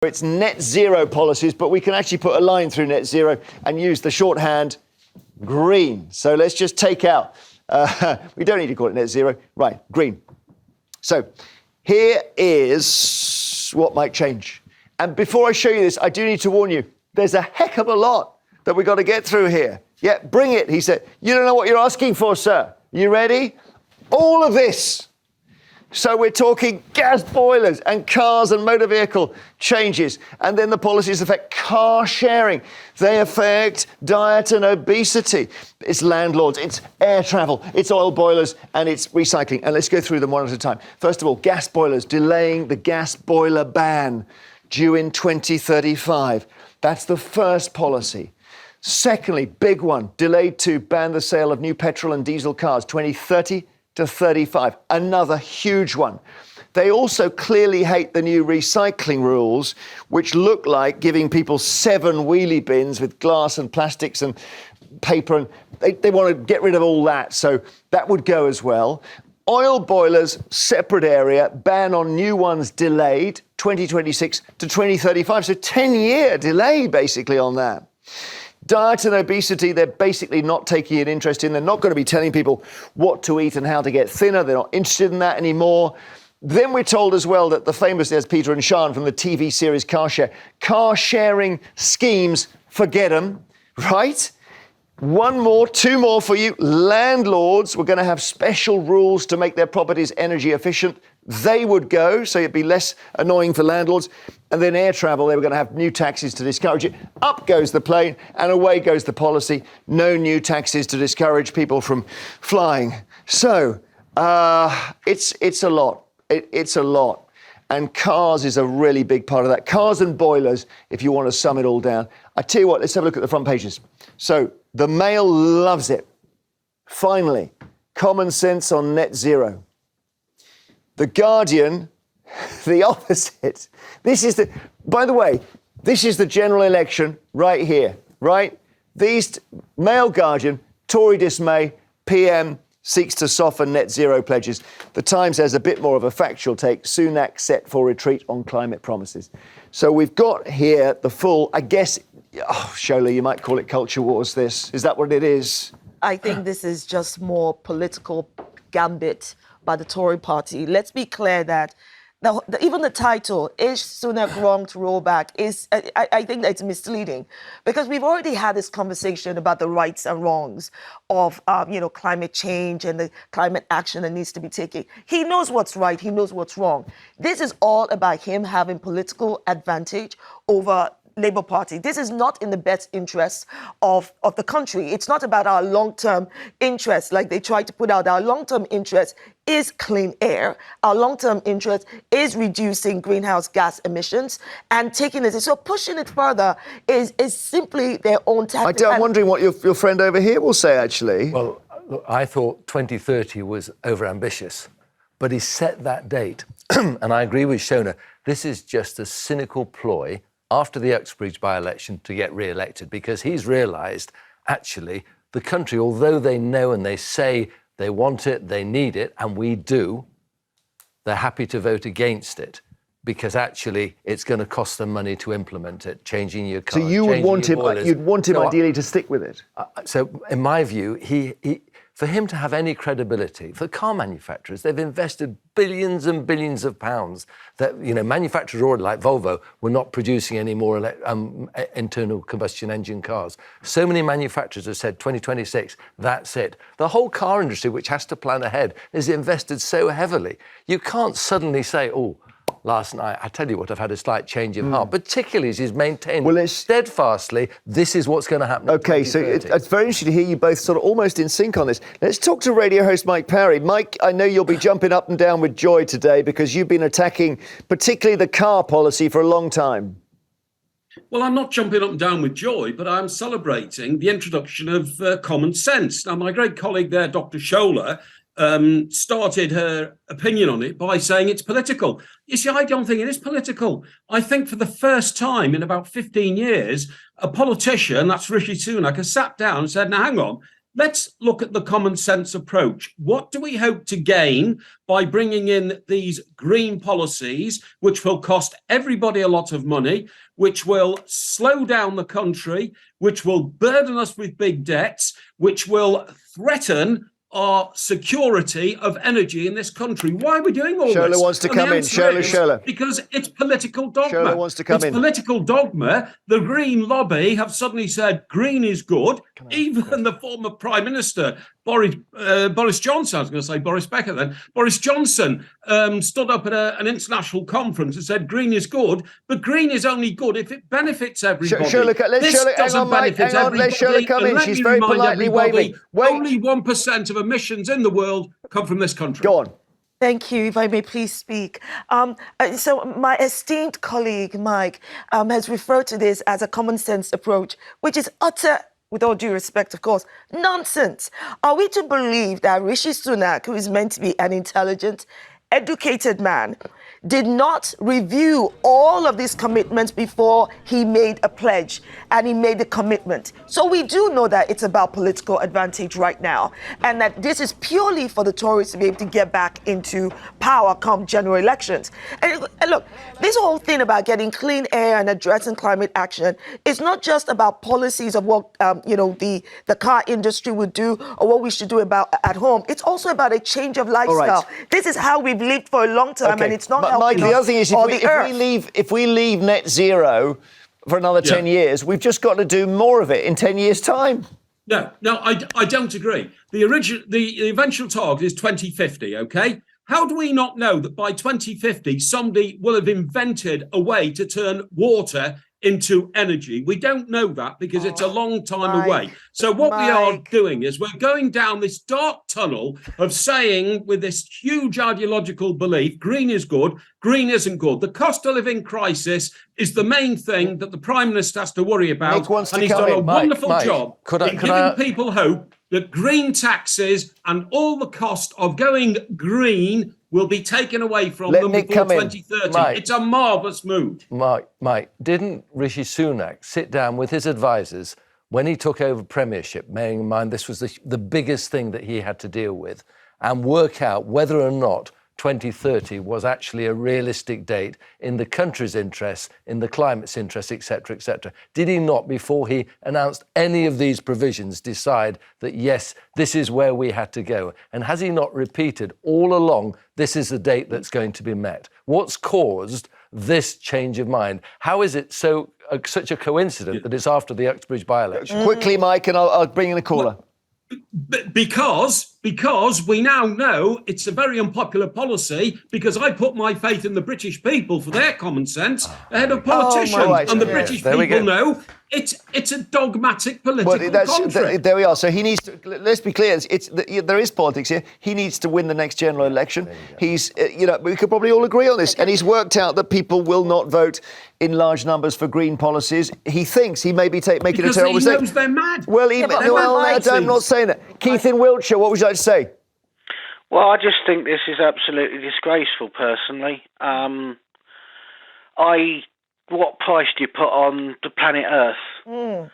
It's net zero policies, but we can actually put a line through net zero and use the shorthand green. So let's just take out, we don't need to call it net zero, right, green. So here is what might change. And before I show you this, I do need to warn you, there's a heck of a lot that we've got to get through here. Yeah, bring it, he said. You don't know what you're asking for, sir. You ready? All of this. So we're talking gas boilers and cars and motor vehicle changes. And then the policies affect car sharing. They affect diet and obesity. It's landlords, it's air travel, it's oil boilers, and it's recycling. And let's go through them one at a time. First of all, gas boilers, delaying the gas boiler ban due in 2035. That's the first policy. Secondly, big one, delayed to ban the sale of new petrol and diesel cars, 2030 to 35, another huge one. They also clearly hate the new recycling rules, which look like giving people 7 wheelie bins with glass and plastics and paper, and they want to get rid of all that, so that would go as well. Oil boilers, separate area, ban on new ones delayed, 2026 to 2035, so 10-year delay basically on that. Diet and obesity, they're basically not taking an interest in. They're not going to be telling people what to eat and how to get thinner. They're not interested in that anymore. Then we're told as well that the famous, there's Peter and Sean from the TV series car sharing schemes, forget them, right? 2 more for you. Landlords were going to have special rules to make their properties energy efficient. They would go, so it'd be less annoying for landlords. And then air travel, they were going to have new taxes to discourage it. Up goes the plane and away goes the policy. No new taxes to discourage people from flying. So it's a lot. It's a lot. And cars is a really big part of that. Cars and boilers, if you want to sum it all down. I tell you what, let's have a look at the front pages. So the Mail loves it. Finally, common sense on net zero. The Guardian, the opposite. By the way, this is the general election right here, right? Mail Guardian, Tory dismay, PM seeks to soften net zero pledges. The Times has a bit more of a factual take. Sunak set for retreat on climate promises. So we've got here the full, I guess, Shola, you might call it culture wars, this. Is that what it is? I think this is just more political gambit by the Tory party. Let's be clear that even the title, Is Sunak Wrong to Roll Back, I think that it's misleading, because we've already had this conversation about the rights and wrongs of climate change and the climate action that needs to be taken. He knows what's right, he knows what's wrong. This is all about him having political advantage over Labour Party. This is not in the best interest of the country. It's not about our long-term interests like they try to put out. Our long-term interest is clean air. Our long-term interest is reducing greenhouse gas emissions and taking it. So pushing it further is simply their own tactic. I'm wondering what your friend over here will say, actually. Well, look, I thought 2030 was overambitious, but he set that date. And I agree with Shona. This is just a cynical ploy after the Uxbridge by-election to get re-elected, because he's realised, actually, the country, although they know and they say they want it, they need it, and we do, they're happy to vote against it because actually it's going to cost them money to implement it, changing your cars, so you would want him, you'd want him ideally to stick with it? So in my view, for him to have any credibility, for car manufacturers, they've invested billions and billions of pounds that, manufacturers already, like Volvo, were not producing any more internal combustion engine cars. So many manufacturers have said 2026, that's it. The whole car industry, which has to plan ahead, is invested so heavily. You can't suddenly say, last night, I tell you what, I've had a slight change of heart, particularly as he's maintained steadfastly, this is what's going to happen. OK, so it's very interesting to hear you both sort of almost in sync on this. Let's talk to radio host Mike Parry. Mike, I know you'll be jumping up and down with joy today because you've been attacking particularly the car policy for a long time. Well, I'm not jumping up and down with joy, but I'm celebrating the introduction of common sense. Now, my great colleague there, Dr. Shola, started her opinion on it by saying it's political. You see, I don't think it is political. I think for the first time in about 15 years, a politician, that's Rishi Sunak, has sat down and said, now, hang on, let's look at the common sense approach. What do we hope to gain by bringing in these green policies, which will cost everybody a lot of money, which will slow down the country, which will burden us with big debts, which will threaten our security of energy in this country? Why are we doing all this? Shola wants to And come the in. answer is Shola. because it's political dogma. Shola wants to come it's in. political dogma. The Green lobby have suddenly said green is good. Even the former Prime Minister, Boris Johnson, I was going to say Boris Becker then, Boris Johnson stood up at an international conference and said green is good, but green is only good if it benefits everybody. Let's Shola, benefit hang on, let Shola come in. She's very politely waving. Wait. Only 1% of emissions in the world come from this country. Go on. Thank you, if I may please speak. So my esteemed colleague, Mike, has referred to this as a common sense approach, which is utter, with all due respect, of course, nonsense. Are we to believe that Rishi Sunak, who is meant to be an intelligent, educated man, did not review all of these commitments before he made a pledge and he made a commitment? So we do know that it's about political advantage right now, and that this is purely for the Tories to be able to get back into power come general elections. And look, this whole thing about getting clean air and addressing climate action is not just about policies of what the car industry would do or what we should do about at home. It's also about a change of lifestyle. Right. This is how we've lived for a long time, and it's not Mike, the other thing is, if we leave net zero for another 10 years, we've just got to do more of it in 10 years' time. No, I don't agree. The eventual target is 2050, okay? How do we not know that by 2050, somebody will have invented a way to turn water into energy? We don't know that because it's a long time away. So what we are doing is we're going down this dark tunnel of saying, with this huge ideological belief, green is good, green isn't good. The cost of living crisis is the main thing that the Prime Minister has to worry about. And he's done a wonderful job in giving people hope that green taxes and all the cost of going green will be taken away from them before 2030. It's a marvellous move. Mike, didn't Rishi Sunak sit down with his advisors when he took over premiership, bearing in mind this was the biggest thing that he had to deal with, and work out whether or not 2030 was actually a realistic date in the country's interests, in the climate's interests, etc., etc.? Did he not, before he announced any of these provisions, decide that, yes, this is where we had to go? And has he not repeated all along, this is the date that's going to be met? What's caused this change of mind? How is it such a coincidence that it's after the Uxbridge by-election? Quickly, Mike, and I'll bring in a caller. Because we now know it's a very unpopular policy, because I put my faith in the British people for their common sense ahead of politicians. And the British people know it's a dogmatic political conflict. There we are. So he needs to, let's be clear, there is politics here. He needs to win the next general election. He's, we could probably all agree on this. And he's worked out that people will not vote in large numbers for green policies. He thinks he may be making a terrible mistake. Because he knows they're mad. Well, I'm not saying that. Keith in Wiltshire, what would you like to say? Well, I just think this is absolutely disgraceful, personally. What price do you put on the planet Earth?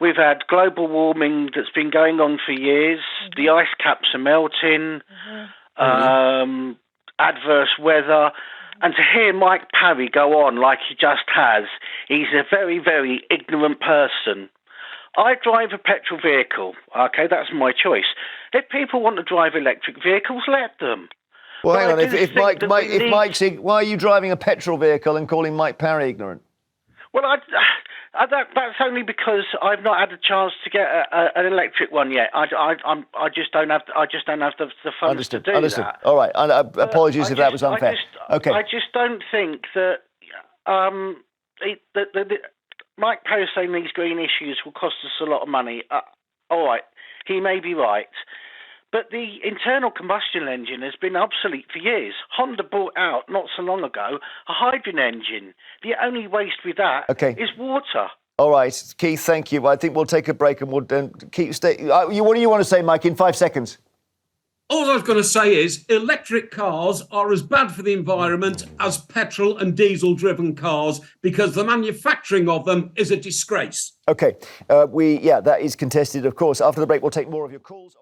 We've had global warming that's been going on for years. The ice caps are melting, adverse weather. And to hear Mike Parry go on like he just has, he's a very, very ignorant person. I drive a petrol vehicle. OK, that's my choice. If people want to drive electric vehicles, let them. Well, hang on. If Mike's, why are you driving a petrol vehicle and calling Mike Parry ignorant? Well, that's only because I've not had a chance to get an electric one yet. I just don't have the funds to do that. All right. Apologies if that was unfair. I just don't think that Mike Parry saying these green issues will cost us a lot of money. All right, he may be right. But the internal combustion engine has been obsolete for years. Honda brought out, not so long ago, a hydrogen engine. The only waste with that is water. All right, Keith, thank you. I think we'll take a break and we'll keep... What do you want to say, Mike, in 5 seconds? All I was going to say is electric cars are as bad for the environment as petrol and diesel-driven cars because the manufacturing of them is a disgrace. Okay, that is contested, of course. After the break, we'll take more of your calls.